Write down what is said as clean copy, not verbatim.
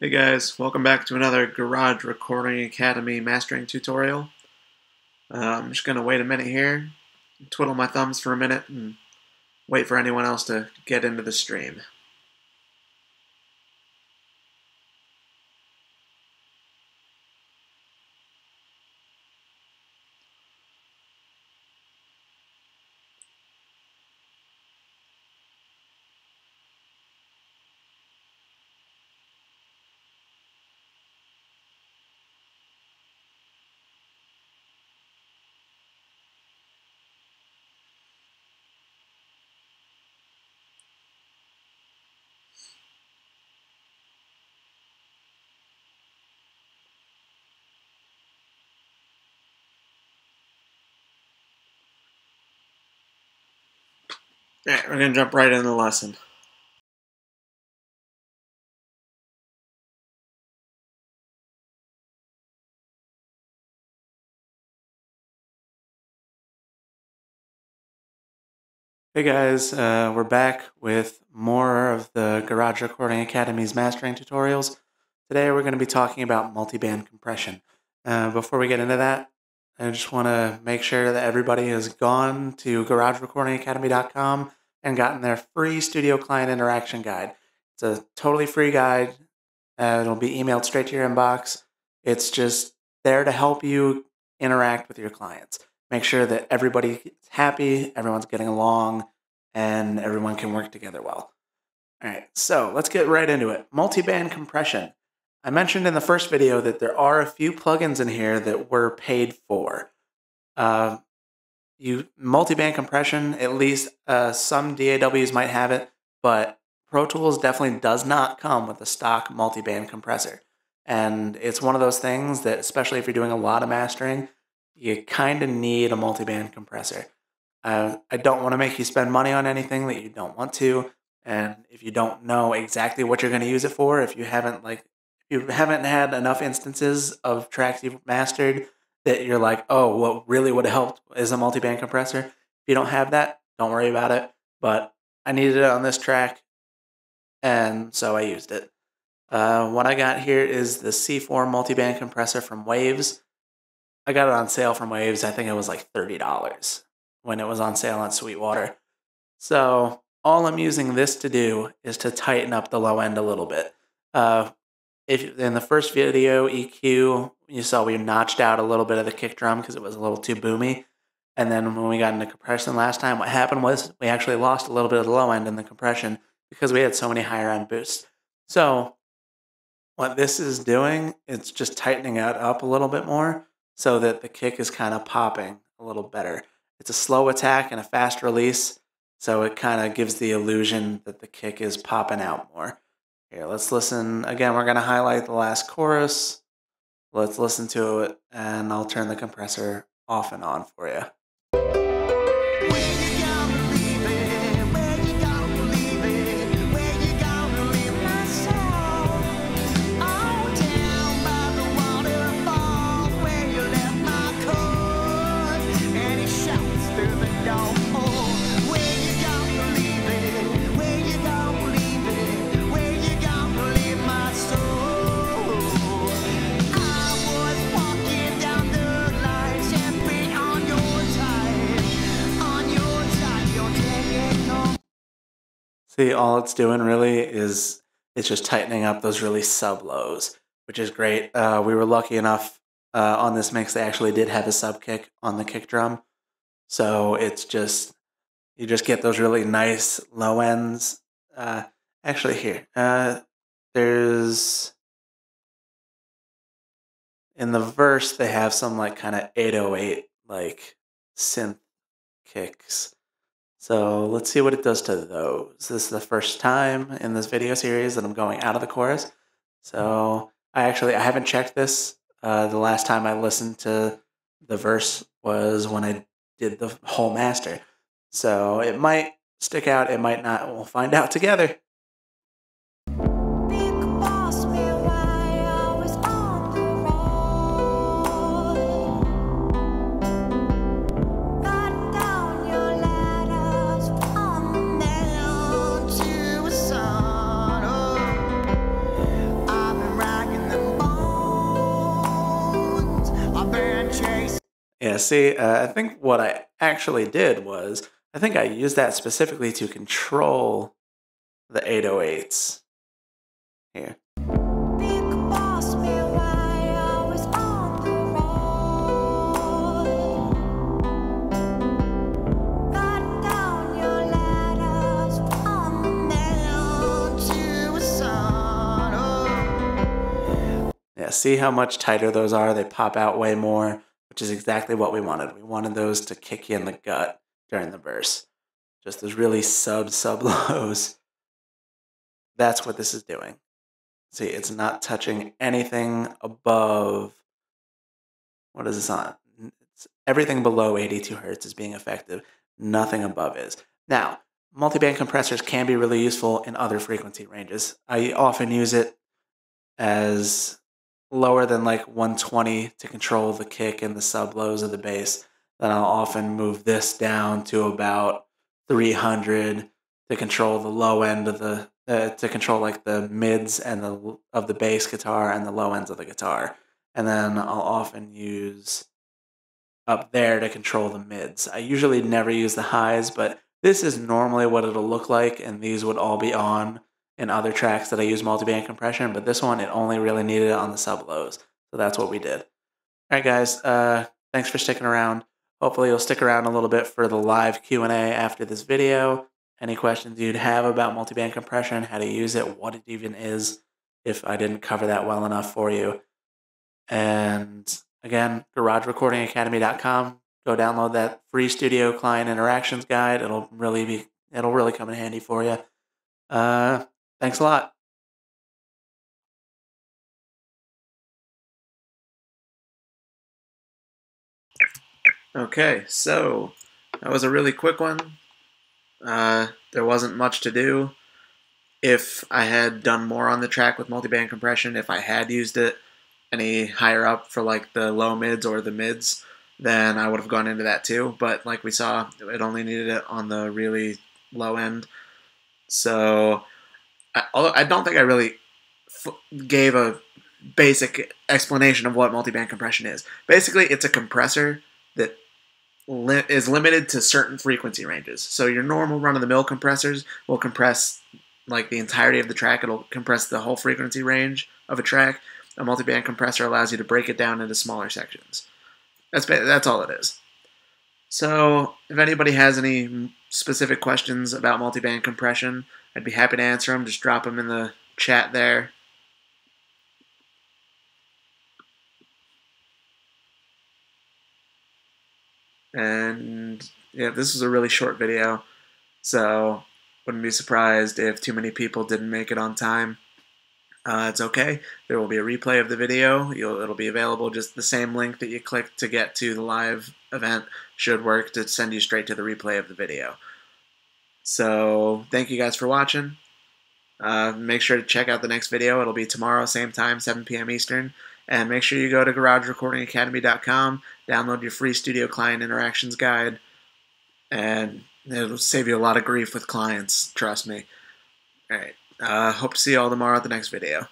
Hey guys, welcome back to another Garage Recording Academy mastering tutorial. I'm just going to wait a minute here, twiddle my thumbs for a minute, and wait for anyone else to get into the stream. Alright, we're going to jump right into the lesson. Hey guys, we're back with more of the Garage Recording Academy's mastering tutorials. Today we're going to be talking about multiband compression. Before we get into that, I just want to make sure that everybody has gone to garagerecordingacademy.com and gotten their free studio client interaction guide. It's a totally free guide. It'll be emailed straight to your inbox. It's just there to help you interact with your clients. Make sure that everybody's happy, everyone's getting along, and everyone can work together well. All right, so let's get right into it. Multiband compression. I mentioned in the first video that there are a few plugins in here that were paid for. Multiband compression, at least some DAWs might have it, but Pro Tools definitely does not come with a stock multiband compressor. And it's one of those things that, especially if you're doing a lot of mastering, you kind of need a multiband compressor. I don't want to make you spend money on anything that you don't want to, and if you don't know exactly what you're going to use it for, if you haven't had enough instances of tracks you've mastered that you're like, oh, what really would have helped is a multiband compressor. If you don't have that, don't worry about it. But I needed it on this track, and so I used it. What I got here is the C4 multiband compressor from Waves. I got it on sale from Waves. I think it was like $30 when it was on sale on Sweetwater. So all I'm using this to do is to tighten up the low end a little bit. If in the first video, EQ, you saw we notched out a little bit of the kick drum because it was a little too boomy. And then when we got into compression last time, what happened was we actually lost a little bit of the low end in the compression because we had so many higher end boosts. So what this is doing, it's just tightening it up a little bit more so that the kick is kind of popping a little better. It's a slow attack and a fast release, so it kind of gives the illusion that the kick is popping out more. Here, let's listen. Again, we're going to highlight the last chorus. Let's listen to it, and I'll turn the compressor off and on for you. See, all it's doing really is it's just tightening up those really sub-lows, which is great. We were lucky enough on this mix, they actually did have a sub-kick on the kick drum. So it's just, you just get those really nice low ends. Actually here, there's, in the verse, they have some like kind of 808 like synth kicks. So let's see what it does to those. This is the first time in this video series that I'm going out of the chorus. So I haven't checked this. The last time I listened to the verse was when I did the whole master. So it might stick out, it might not. We'll find out together. Yeah, see, I think what I actually did was, I think I used that specifically to control the 808s here. Big boss, me why always on the road. Write down your letters from the mail to a son. Yeah, see how much tighter those are? They pop out way more, which is exactly what we wanted. We wanted those to kick you in the gut during the verse. Just those really sub lows. That's what this is doing. See, it's not touching anything above, what is this on? It's everything below 82 hertz is being effective. Nothing above is. Now, multiband compressors can be really useful in other frequency ranges. I often use it as lower than like 120 to control the kick and the sub lows of the bass. Then I'll often move this down to about 300 to control the low end of the to control like the mids and the of the bass guitar and the low ends of the guitar. And then I'll often use up there to control the mids. I usually never use the highs, but this is normally what it'll look like, and these would all be on in other tracks that I use multiband compression, but this one, it only really needed it on the sub lows. So that's what we did. All right, guys, thanks for sticking around. Hopefully you'll stick around a little bit for the live Q&A after this video. Any questions you'd have about multiband compression, how to use it, what it even is, if I didn't cover that well enough for you. And again, garagerecordingacademy.com. Go download that free studio client interactions guide. It'll really come in handy for you. Thanks a lot. Okay, so that was a really quick one. There wasn't much to do. If I had done more on the track with multiband compression, if I had used it any higher up for like the low mids or the mids, then I would have gone into that too. But like we saw, it only needed it on the really low end. So, although I don't think I really gave a basic explanation of what multiband compression is. Basically, it's a compressor that is limited to certain frequency ranges. So your normal run-of-the-mill compressors will compress like the entirety of the track. It'll compress the whole frequency range of a track. A multiband compressor allows you to break it down into smaller sections. That's all it is. So if anybody has any specific questions about multiband compression, I'd be happy to answer them. Just drop them in the chat there. And yeah, this was a really short video, so wouldn't be surprised if too many people didn't make it on time. It's okay. There will be a replay of the video. It'll be available. Just the same link that you clicked to get to the live event should work to send you straight to the replay of the video. So thank you guys for watching. Make sure to check out the next video. It'll be tomorrow, same time, 7 p.m. Eastern. And make sure you go to garagerecordingacademy.com, download your free studio client interactions guide, and it'll save you a lot of grief with clients, trust me. All right. Hope to see you all tomorrow at the next video.